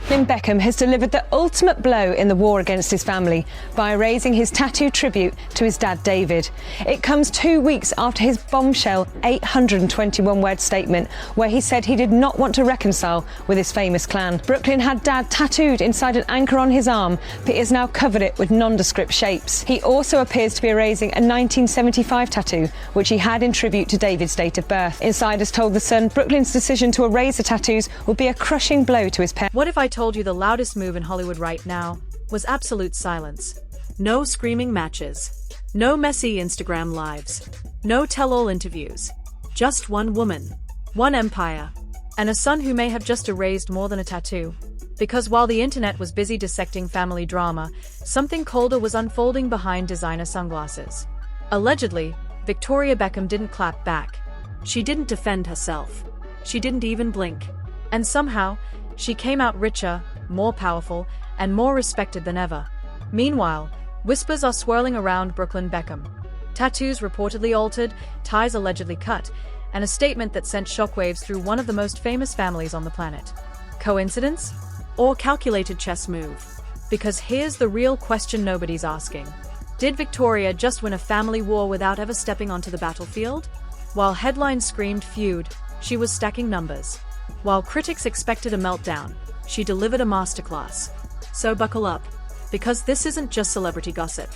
Beckham has delivered the ultimate blow in the war against his family by erasing his tattoo tribute to his dad David. It comes 2 weeks after his bombshell 821-word statement where he said he did not want to reconcile with his famous clan. Brooklyn had dad tattooed inside an anchor on his arm, but he has now covered it with nondescript shapes. He also appears to be erasing a 1975 tattoo, which he had in tribute to David's date of birth. Insiders told The Sun Brooklyn's decision to erase the tattoos would be a crushing blow to his parents. What if I told you the loudest move in Hollywood right now was absolute silence? No screaming matches. No messy Instagram lives. No tell-all interviews. Just one woman. One empire. And a son who may have just erased more than a tattoo. Because while the internet was busy dissecting family drama, something colder was unfolding behind designer sunglasses. Allegedly, Victoria Beckham didn't clap back. She didn't defend herself. She didn't even blink. And somehow, she came out richer, more powerful, and more respected than ever. Meanwhile, whispers are swirling around Brooklyn Beckham. Tattoos reportedly altered, ties allegedly cut, and a statement that sent shockwaves through one of the most famous families on the planet. Coincidence? Or calculated chess move? Because here's the real question nobody's asking. Did Victoria just win a family war without ever stepping onto the battlefield? While headlines screamed feud, she was stacking numbers. While critics expected a meltdown, she delivered a masterclass. So buckle up, because this isn't just celebrity gossip.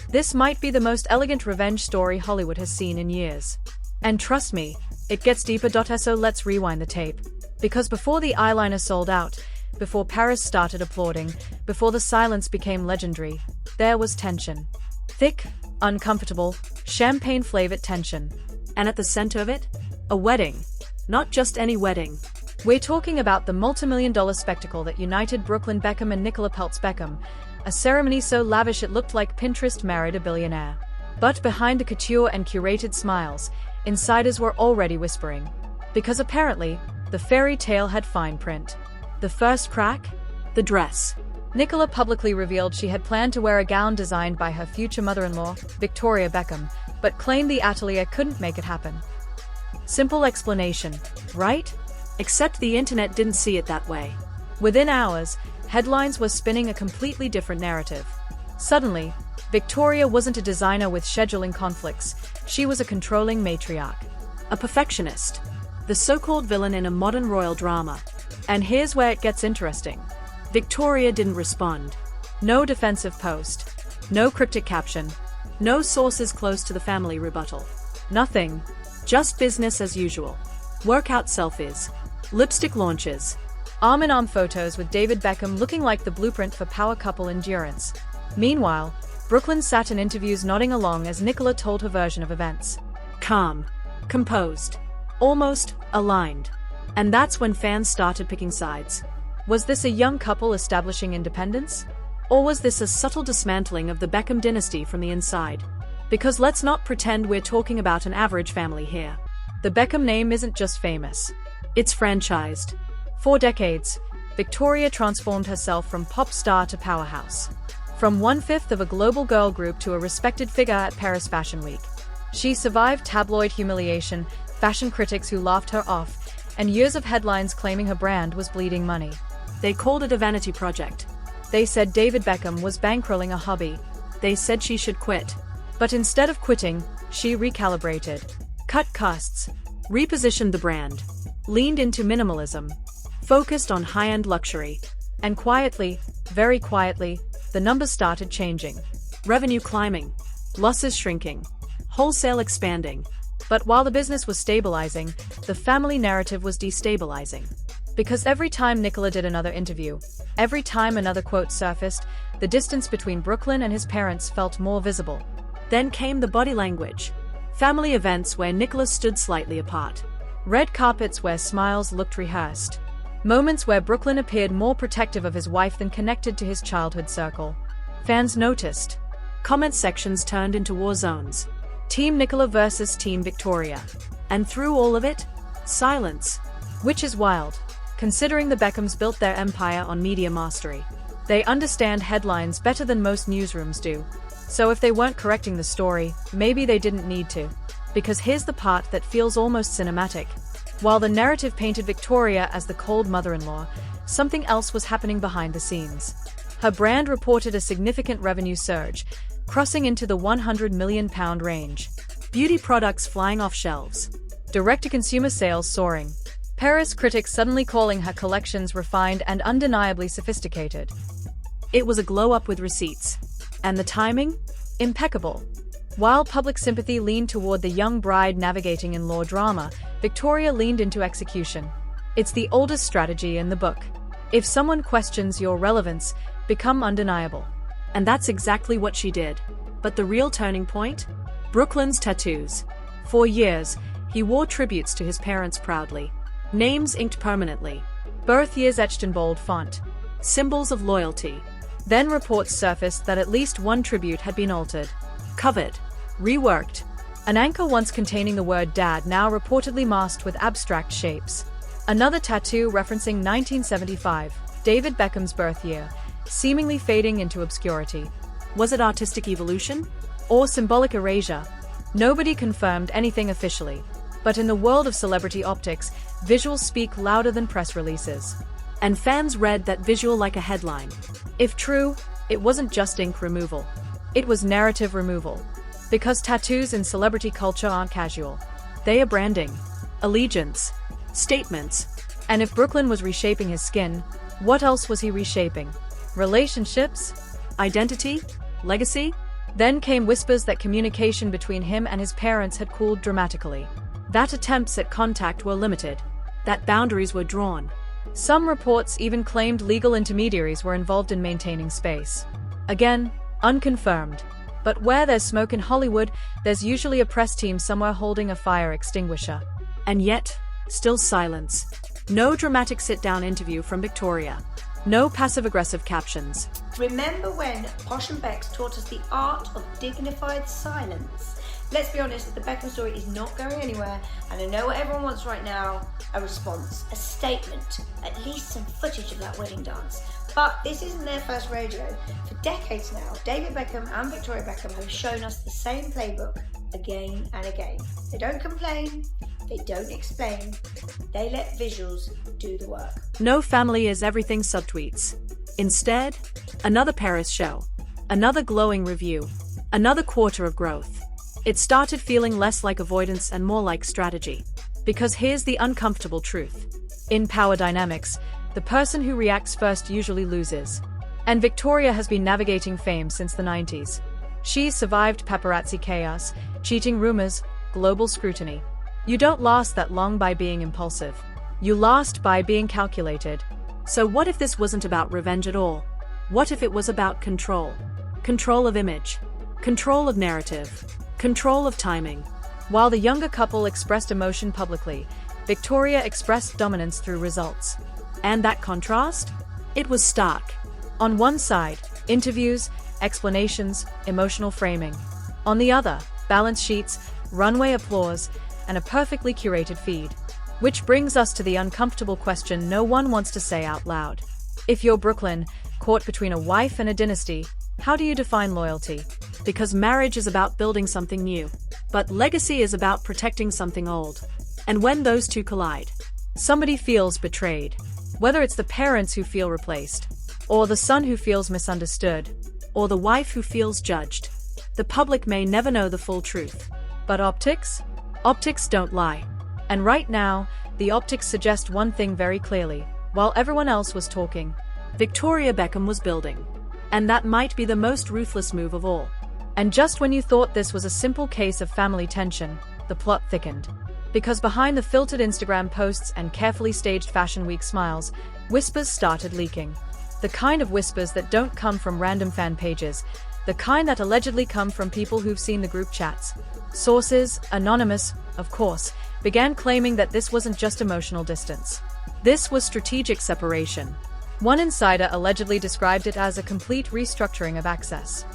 This might be the most elegant revenge story Hollywood has seen in years. And trust me, it gets deeper. So let's rewind the tape. Because before the eyeliner sold out, before Paris started applauding, before the silence became legendary, there was tension. Thick, uncomfortable, champagne-flavored tension. And at the center of it, a wedding. Not just any wedding. We're talking about the multi-million-dollar spectacle that united Brooklyn Beckham and Nicola Peltz Beckham, a ceremony so lavish it looked like Pinterest married a billionaire. But behind the couture and curated smiles, insiders were already whispering. Because apparently, the fairy tale had fine print. The first crack? The dress. Nicola publicly revealed she had planned to wear a gown designed by her future mother-in-law, Victoria Beckham, but claimed the atelier couldn't make it happen. Simple explanation, right? Except the internet didn't see it that way. Within hours, headlines were spinning a completely different narrative. Suddenly, Victoria wasn't a designer with scheduling conflicts, she was a controlling matriarch. A perfectionist. The so-called villain in a modern royal drama. And here's where it gets interesting. Victoria didn't respond. No defensive post. No cryptic caption. No sources close to the family rebuttal. Nothing. Just business as usual. Workout selfies. Lipstick launches. Arm-in-arm photos with David Beckham looking like the blueprint for power couple endurance. Meanwhile, Brooklyn sat in interviews nodding along as Nicola told her version of events. Calm. Composed. Almost aligned. And that's when fans started picking sides. Was this a young couple establishing independence? Or was this a subtle dismantling of the Beckham dynasty from the inside? Because let's not pretend we're talking about an average family here. The Beckham name isn't just famous. It's franchised. For decades, Victoria transformed herself from pop star to powerhouse. From one-fifth of a global girl group to a respected figure at Paris Fashion Week. She survived tabloid humiliation, fashion critics who laughed her off, and years of headlines claiming her brand was bleeding money. They called it a vanity project. They said David Beckham was bankrolling a hobby. They said she should quit. But instead of quitting, she recalibrated. Cut costs. Repositioned the brand. Leaned into minimalism. Focused on high-end luxury. And quietly, very quietly, the numbers started changing. Revenue climbing. Losses shrinking. Wholesale expanding. But while the business was stabilizing, the family narrative was destabilizing. Because every time Nicola did another interview, every time another quote surfaced, the distance between Brooklyn and his parents felt more visible. Then came the body language. Family events where Nicola stood slightly apart. Red carpets where smiles looked rehearsed. Moments where Brooklyn appeared more protective of his wife than connected to his childhood circle. Fans noticed. Comment sections turned into war zones. Team Nicola versus Team Victoria. And through all of it, silence. Which is wild, considering the Beckhams built their empire on media mastery. They understand headlines better than most newsrooms do. So if they weren't correcting the story, maybe they didn't need to. Because here's the part that feels almost cinematic. While the narrative painted Victoria as the cold mother-in-law, something else was happening behind the scenes. Her brand reported a significant revenue surge, crossing into the £100 million range. Beauty products flying off shelves. Direct-to-consumer sales soaring. Paris critics suddenly calling her collections refined and undeniably sophisticated. It was a glow-up with receipts. And the timing? Impeccable. While public sympathy leaned toward the young bride navigating in-law drama, Victoria leaned into execution. It's the oldest strategy in the book. If someone questions your relevance, become undeniable. And that's exactly what she did. But the real turning point? Brooklyn's tattoos. For years, he wore tributes to his parents proudly. Names inked permanently. Birth years etched in bold font. Symbols of loyalty. Then reports surfaced that at least one tribute had been altered. Covered. Reworked. An anchor once containing the word dad now reportedly masked with abstract shapes. Another tattoo referencing 1975, David Beckham's birth year, seemingly fading into obscurity. Was it artistic evolution? Or symbolic erasure? Nobody confirmed anything officially. But in the world of celebrity optics, visuals speak louder than press releases. And fans read that visual like a headline. If true, it wasn't just ink removal. It was narrative removal. Because tattoos in celebrity culture aren't casual. They are branding, allegiance, statements. And if Brooklyn was reshaping his skin, what else was he reshaping? Relationships? Identity? Legacy? Then came whispers that communication between him and his parents had cooled dramatically. That attempts at contact were limited. That boundaries were drawn. Some reports even claimed legal intermediaries were involved in maintaining space. Again, unconfirmed. But where there's smoke in Hollywood, there's usually a press team somewhere holding a fire extinguisher. And yet, still silence. No dramatic sit-down interview from Victoria. No passive-aggressive captions. Remember when Posh and Bex taught us the art of dignified silence? Let's be honest, the Beckham story is not going anywhere, and I know what everyone wants right now, a response, a statement, at least some footage of that wedding dance. But this isn't their first rodeo. For decades now, David Beckham and Victoria Beckham have shown us the same playbook again and again. They don't complain, they don't explain, they let visuals do the work. No family is everything subtweets. Instead, another Paris show, another glowing review, another quarter of growth. It started feeling less like avoidance and more like strategy. Because here's the uncomfortable truth. In power dynamics, the person who reacts first usually loses. And Victoria has been navigating fame since the 90s. She's survived paparazzi chaos, cheating rumors, global scrutiny. You don't last that long by being impulsive. You last by being calculated. So what if this wasn't about revenge at all? What if it was about control? Control of image. Control of narrative. Control of timing. While the younger couple expressed emotion publicly, Victoria expressed dominance through results. And that contrast? It was stark. On one side, interviews, explanations, emotional framing. On the other, balance sheets, runway applause, and a perfectly curated feed. Which brings us to the uncomfortable question no one wants to say out loud. If you're Brooklyn, caught between a wife and a dynasty, how do you define loyalty? Because marriage is about building something new. But legacy is about protecting something old. And when those two collide, somebody feels betrayed. Whether it's the parents who feel replaced, or the son who feels misunderstood, or the wife who feels judged. The public may never know the full truth. But optics? Optics don't lie. And right now, the optics suggest one thing very clearly. While everyone else was talking, Victoria Beckham was building. And that might be the most ruthless move of all. And just when you thought this was a simple case of family tension, the plot thickened. Because behind the filtered Instagram posts and carefully staged Fashion Week smiles, whispers started leaking. The kind of whispers that don't come from random fan pages, the kind that allegedly come from people who've seen the group chats. Sources, anonymous, of course, began claiming that this wasn't just emotional distance. This was strategic separation. One insider allegedly described it as a complete restructuring of access.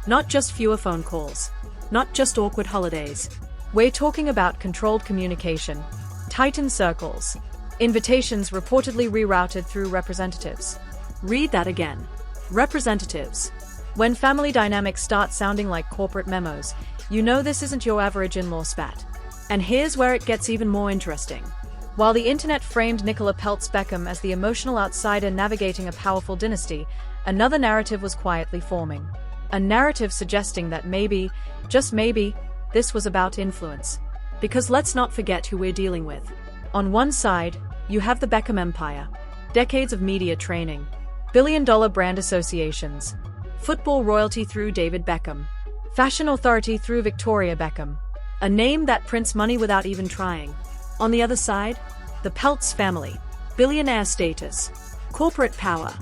Not just fewer phone calls. Not just awkward holidays. We're talking about controlled communication, tightened circles, invitations reportedly rerouted through representatives. Read that again. Representatives. When family dynamics start sounding like corporate memos, you know this isn't your average in-law spat. And here's where it gets even more interesting. While the internet framed Nicola Peltz Beckham as the emotional outsider navigating a powerful dynasty, another narrative was quietly forming. A narrative suggesting that maybe, just maybe, this was about influence. Because let's not forget who we're dealing with. On one side, you have the Beckham empire. Decades of media training, billion-dollar brand associations, football royalty through David Beckham, fashion authority through Victoria Beckham, a name that prints money without even trying. On the other side, the Peltz family, billionaire status, corporate power,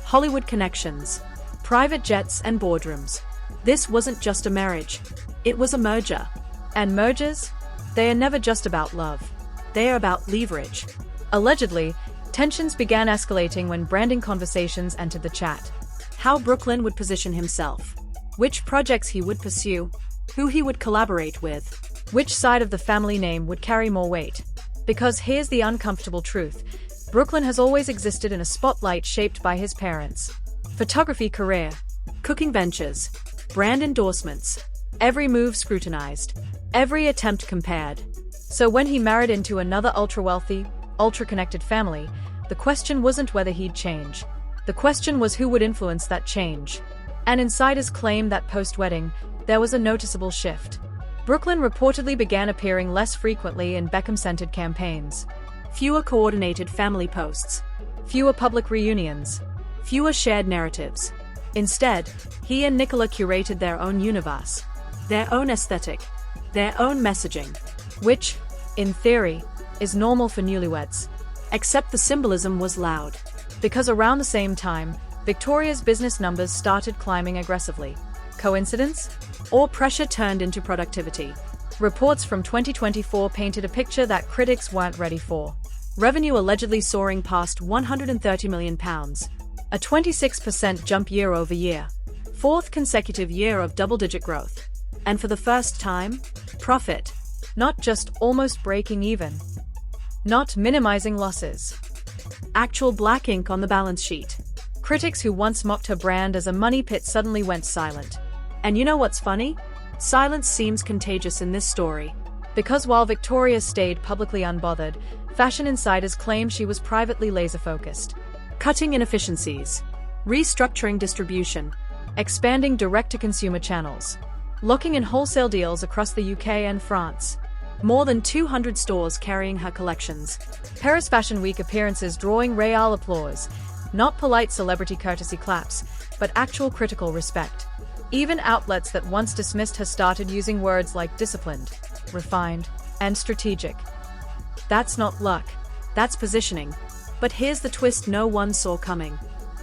Hollywood connections, private jets and boardrooms. This wasn't just a marriage, it was a merger. And mergers? They are never just about love. They are about leverage. Allegedly, tensions began escalating when branding conversations entered the chat. How Brooklyn would position himself, which projects he would pursue, who he would collaborate with, which side of the family name would carry more weight. Because here's the uncomfortable truth. Brooklyn has always existed in a spotlight shaped by his parents. Photography career, cooking ventures, brand endorsements, every move scrutinized, every attempt compared. So when he married into another ultra-wealthy, ultra-connected family, the question wasn't whether he'd change. The question was who would influence that change. And insiders claim that post-wedding, there was a noticeable shift. Brooklyn reportedly began appearing less frequently in Beckham-centered campaigns. Fewer coordinated family posts. Fewer public reunions. Fewer shared narratives. Instead, he and Nicola curated their own universe. Their own aesthetic. Their own messaging. Which, in theory, is normal for newlyweds. Except the symbolism was loud. Because around the same time, Victoria's business numbers started climbing aggressively. Coincidence? Or pressure turned into productivity? Reports from 2024 painted a picture that critics weren't ready for. Revenue allegedly soaring past £130 million, a 26% jump year-over-year. Fourth consecutive year of double-digit growth. And for the first time, profit. Not just almost breaking even. Not minimizing losses. Actual black ink on the balance sheet. Critics who once mocked her brand as a money pit suddenly went silent. And you know what's funny? Silence seems contagious in this story. Because while Victoria stayed publicly unbothered, fashion insiders claim she was privately laser-focused. Cutting inefficiencies. Restructuring distribution. Expanding direct-to-consumer channels. Locking in wholesale deals across the UK and France. More than 200 stores carrying her collections. Paris Fashion Week appearances drawing real applause. Not polite celebrity courtesy claps, but actual critical respect. Even outlets that once dismissed her started using words like disciplined, refined, and strategic. That's not luck. That's positioning. But here's the twist no one saw coming.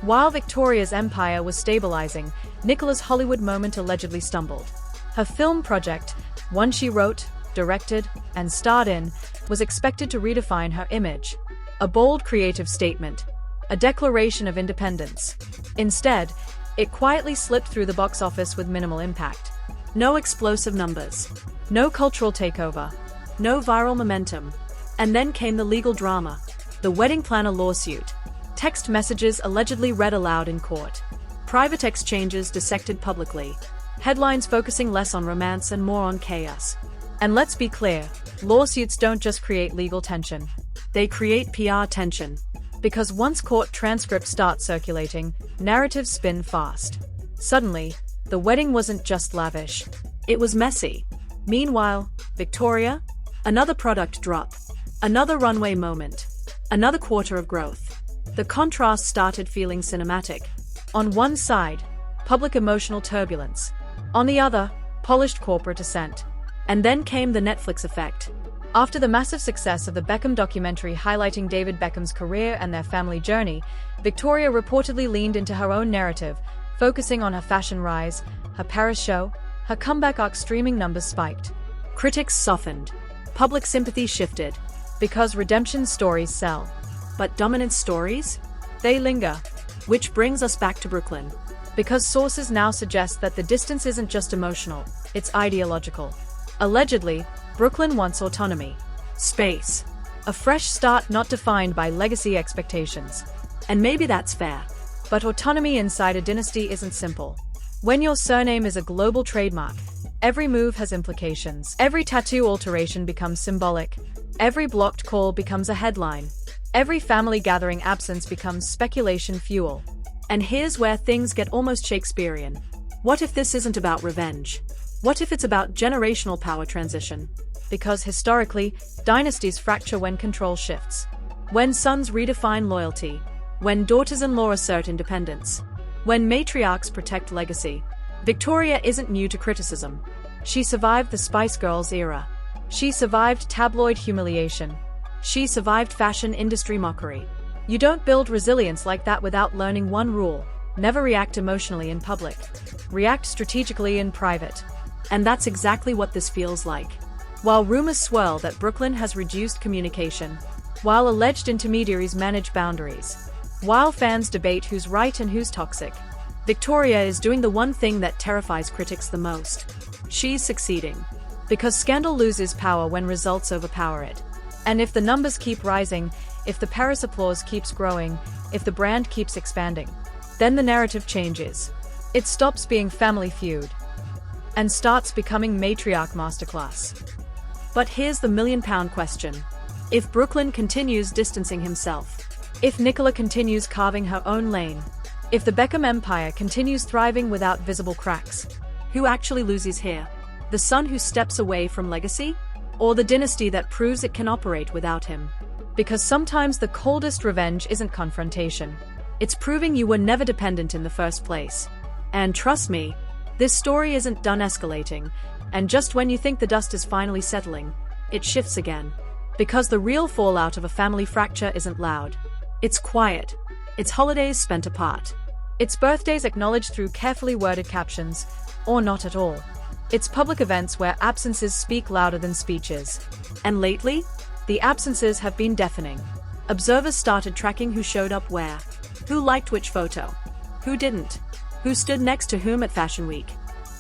While Victoria's empire was stabilizing, Nicola's Hollywood moment allegedly stumbled. Her film project, one she wrote, directed, and starred in, was expected to redefine her image. A bold creative statement. A declaration of independence. Instead, it quietly slipped through the box office with minimal impact. No explosive numbers. No cultural takeover. No viral momentum. And then came the legal drama. The wedding planner lawsuit. Text messages allegedly read aloud in court. Private exchanges dissected publicly. Headlines focusing less on romance and more on chaos. And let's be clear, lawsuits don't just create legal tension. They create PR tension. Because once court transcripts start circulating, narratives spin fast. Suddenly, the wedding wasn't just lavish. It was messy. Meanwhile, Victoria? Another product drop. Another runway moment. Another quarter of growth. The contrast started feeling cinematic. On one side, public emotional turbulence. On the other, polished corporate assent. And then came the Netflix effect. After the massive success of the Beckham documentary highlighting David Beckham's career and their family journey, Victoria reportedly leaned into her own narrative, focusing on her fashion rise, her Paris show, her comeback arc. Streaming numbers spiked. Critics softened. Public sympathy shifted. Because redemption stories sell. But dominance stories? They linger. Which brings us back to Brooklyn. Because sources now suggest that the distance isn't just emotional, it's ideological. Allegedly, Brooklyn wants autonomy. Space. A fresh start not defined by legacy expectations. And maybe that's fair. But autonomy inside a dynasty isn't simple. When your surname is a global trademark, every move has implications. Every tattoo alteration becomes symbolic. Every blocked call becomes a headline. Every family gathering absence becomes speculation fuel. And here's where things get almost Shakespearean. What if this isn't about revenge? What if it's about generational power transition? Because historically, dynasties fracture when control shifts. When sons redefine loyalty. When daughters-in-law assert independence. When matriarchs protect legacy. Victoria isn't new to criticism. She survived the Spice Girls era. She survived tabloid humiliation. She survived fashion industry mockery. You don't build resilience like that without learning one rule: never react emotionally in public. React strategically in private. And that's exactly what this feels like. While rumors swirl that Brooklyn has reduced communication, while alleged intermediaries manage boundaries, while fans debate who's right and who's toxic, Victoria is doing the one thing that terrifies critics the most. She's succeeding. Because scandal loses power when results overpower it. And if the numbers keep rising, if the Paris applause keeps growing, if the brand keeps expanding, then the narrative changes. It stops being family feud and starts becoming matriarch masterclass. But here's the million-pound question. If Brooklyn continues distancing himself, if Nicola continues carving her own lane, if the Beckham empire continues thriving without visible cracks, who actually loses here? The son who steps away from legacy? Or the dynasty that proves it can operate without him? Because sometimes the coldest revenge isn't confrontation. It's proving you were never dependent in the first place. And trust me, this story isn't done escalating, and just when you think the dust is finally settling, it shifts again. Because the real fallout of a family fracture isn't loud. It's quiet. It's holidays spent apart. It's birthdays acknowledged through carefully worded captions, or not at all. It's public events where absences speak louder than speeches. And lately, the absences have been deafening. Observers started tracking who showed up where, who liked which photo, who didn't, who stood next to whom at Fashion Week,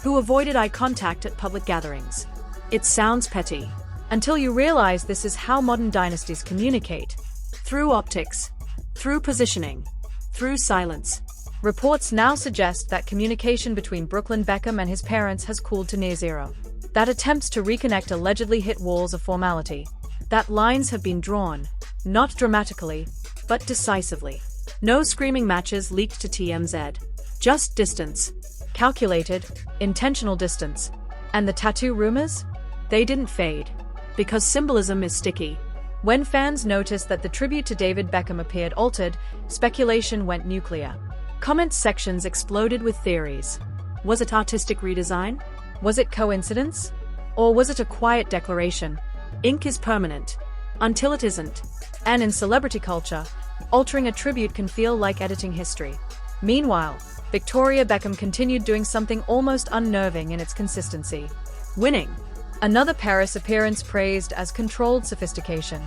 who avoided eye contact at public gatherings. It sounds petty, until you realize this is how modern dynasties communicate. Through optics, through positioning, through silence. Reports now suggest that communication between Brooklyn Beckham and his parents has cooled to near zero. That attempts to reconnect allegedly hit walls of formality. That lines have been drawn, not dramatically, but decisively. No screaming matches leaked to TMZ. Just distance. Calculated, intentional distance. And the tattoo rumors? They didn't fade. Because symbolism is sticky. When fans noticed that the tribute to David Beckham appeared altered, speculation went nuclear. Comment sections exploded with theories. Was it artistic redesign? Was it coincidence? Or was it a quiet declaration? Ink is permanent. Until it isn't. And in celebrity culture, altering a tribute can feel like editing history. Meanwhile, Victoria Beckham continued doing something almost unnerving in its consistency. Winning. Another Paris appearance praised as controlled sophistication.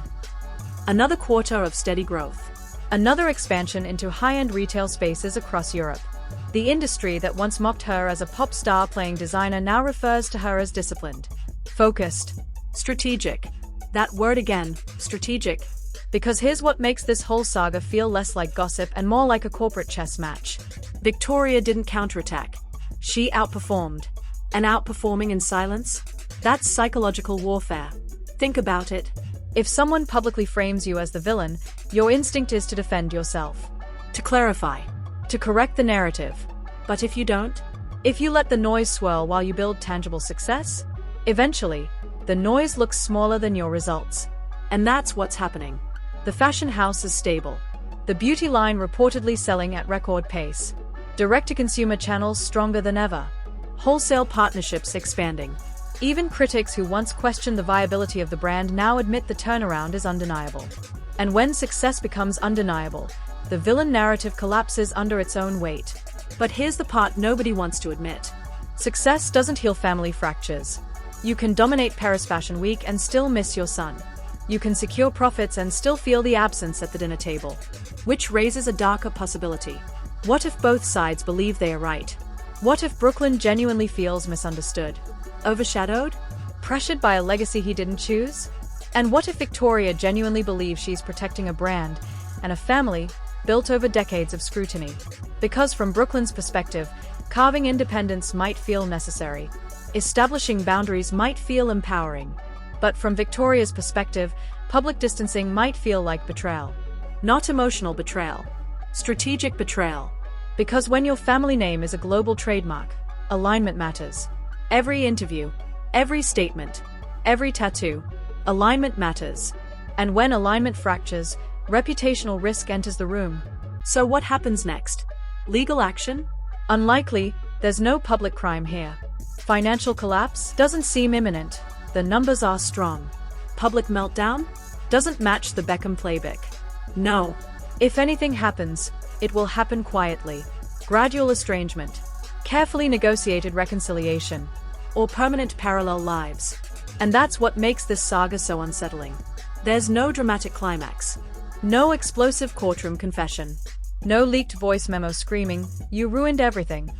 Another quarter of steady growth. Another expansion into high-end retail spaces across Europe. The industry that once mocked her as a pop star playing designer now refers to her as disciplined, focused, strategic. That word again, strategic. Because here's what makes this whole saga feel less like gossip and more like a corporate chess match. Victoria didn't counterattack. She outperformed. And outperforming in silence? That's psychological warfare. Think about it. If someone publicly frames you as the villain, your instinct is to defend yourself. To clarify. To correct the narrative. But if you don't? If you let the noise swirl while you build tangible success? Eventually, the noise looks smaller than your results. And that's what's happening. The fashion house is stable. The beauty line reportedly selling at record pace. Direct-to-consumer channels stronger than ever. Wholesale partnerships expanding. Even critics who once questioned the viability of the brand now admit the turnaround is undeniable. And when success becomes undeniable, the villain narrative collapses under its own weight. But here's the part nobody wants to admit. Success doesn't heal family fractures. You can dominate Paris Fashion Week and still miss your son. You can secure profits and still feel the absence at the dinner table. Which raises a darker possibility. What if both sides believe they are right? What if Brooklyn genuinely feels misunderstood? Overshadowed? Pressured by a legacy he didn't choose? And what if Victoria genuinely believes she's protecting a brand and a family built over decades of scrutiny? Because from Brooklyn's perspective, carving independence might feel necessary. Establishing boundaries might feel empowering. But from Victoria's perspective, public distancing might feel like betrayal. Not emotional betrayal. Strategic betrayal. Because when your family name is a global trademark, alignment matters. Every interview, every statement, every tattoo, alignment matters. And when alignment fractures, reputational risk enters the room. So what happens next? Legal action? Unlikely, there's no public crime here. Financial collapse? Doesn't seem imminent. The numbers are strong. Public meltdown? Doesn't match the Beckham playbook. No. If anything happens, it will happen quietly. Gradual estrangement, carefully negotiated reconciliation, or permanent parallel lives. And that's what makes this saga so unsettling. There's no dramatic climax. No explosive courtroom confession. No leaked voice memo screaming, "You ruined everything."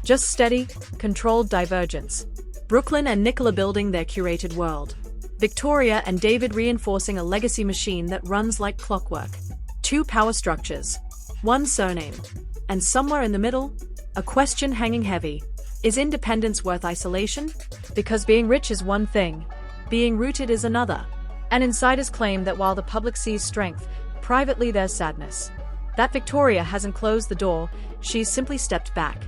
Just steady, controlled divergence. Brooklyn and Nicola building their curated world. Victoria and David reinforcing a legacy machine that runs like clockwork. Two power structures. One surname. And somewhere in the middle, a question hanging heavy. Is independence worth isolation? Because being rich is one thing. Being rooted is another. And insiders claim that while the public sees strength, privately there's sadness. That Victoria hasn't closed the door, she's simply stepped back.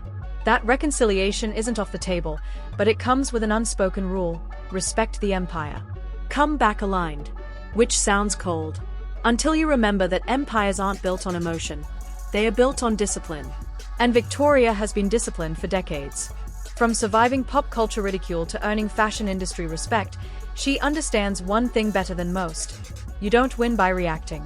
That reconciliation isn't off the table, but it comes with an unspoken rule: respect the empire. Come back aligned. Which sounds cold. Until you remember that empires aren't built on emotion. They are built on discipline. And Victoria has been disciplined for decades. From surviving pop culture ridicule to earning fashion industry respect, she understands one thing better than most. You don't win by reacting.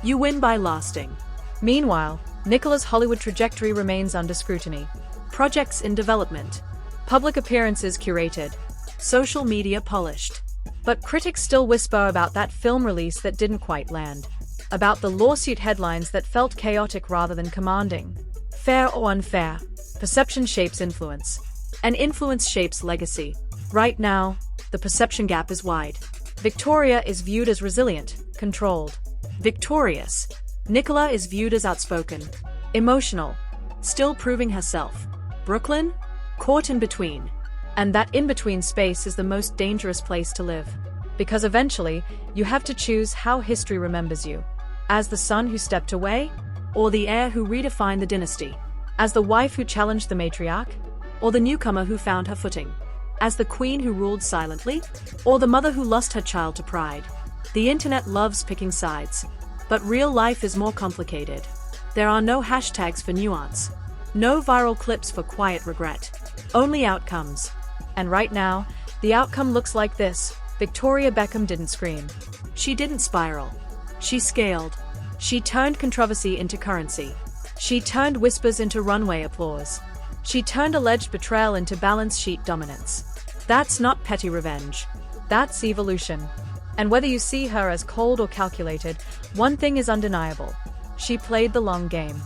You win by lasting. Meanwhile, Nicola's Hollywood trajectory remains under scrutiny. Projects in development. Public appearances curated. Social media polished. But critics still whisper about that film release that didn't quite land. About the lawsuit headlines that felt chaotic rather than commanding. Fair or unfair, perception shapes influence. And influence shapes legacy. Right now, the perception gap is wide. Victoria is viewed as resilient, controlled, victorious. Nicola is viewed as outspoken, emotional, still proving herself. Brooklyn? Caught in between. And that in-between space is the most dangerous place to live. Because eventually, you have to choose how history remembers you. As the son who stepped away? Or the heir who redefined the dynasty? As the wife who challenged the matriarch? Or the newcomer who found her footing? As the queen who ruled silently? Or the mother who lost her child to pride? The internet loves picking sides. But real life is more complicated. There are no hashtags for nuance. No viral clips for quiet regret. Only outcomes. And right now, the outcome looks like this. Victoria Beckham didn't scream. She didn't spiral. She scaled. She turned controversy into currency. She turned whispers into runway applause. She turned alleged betrayal into balance sheet dominance. That's not petty revenge. That's evolution. And whether you see her as cold or calculated, one thing is undeniable. She played the long game,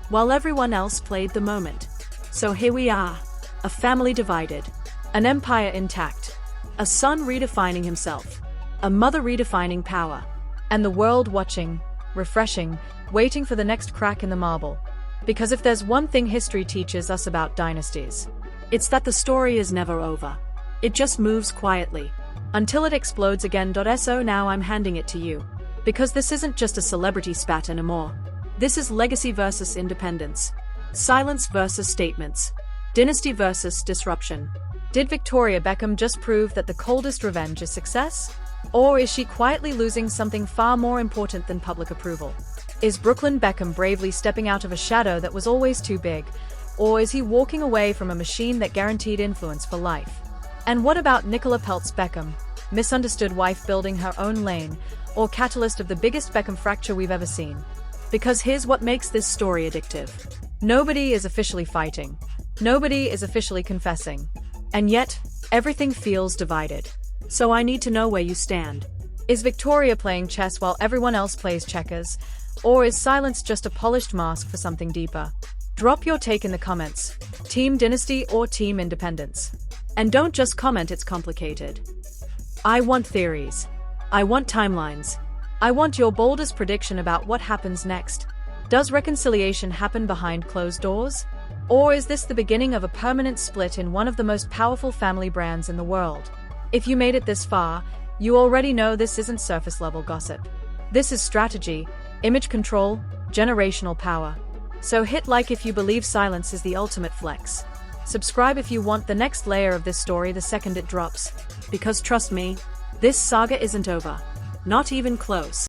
while everyone else played the moment. So here we are, a family divided, an empire intact, a son redefining himself, a mother redefining power, and the world watching, refreshing, waiting for the next crack in the marble. Because if there's one thing history teaches us about dynasties, it's that the story is never over. It just moves quietly, until it explodes again. So now I'm handing it to you. Because this isn't just a celebrity spat anymore. This is legacy versus independence. Silence versus statements. Dynasty versus disruption. Did Victoria Beckham just prove that the coldest revenge is success? Or is she quietly losing something far more important than public approval? Is Brooklyn Beckham bravely stepping out of a shadow that was always too big? Or is he walking away from a machine that guaranteed influence for life? And what about Nicola Peltz Beckham, misunderstood wife building her own lane, or catalyst of the biggest Beckham fracture we've ever seen? Because here's what makes this story addictive. Nobody is officially fighting. Nobody is officially confessing. And yet, everything feels divided. So I need to know where you stand. Is Victoria playing chess while everyone else plays checkers? Or is silence just a polished mask for something deeper? Drop your take in the comments. Team Dynasty or Team Independence? And don't just comment it's complicated. I want theories. I want timelines. I want your boldest prediction about what happens next. Does reconciliation happen behind closed doors? Or is this the beginning of a permanent split in one of the most powerful family brands in the world? If you made it this far, You already know this isn't surface level gossip. This is strategy, image control, generational power. So hit like if you believe silence is the ultimate flex. Subscribe if you want the next layer of this story the second it drops. Because trust me, this saga isn't over. Not even close.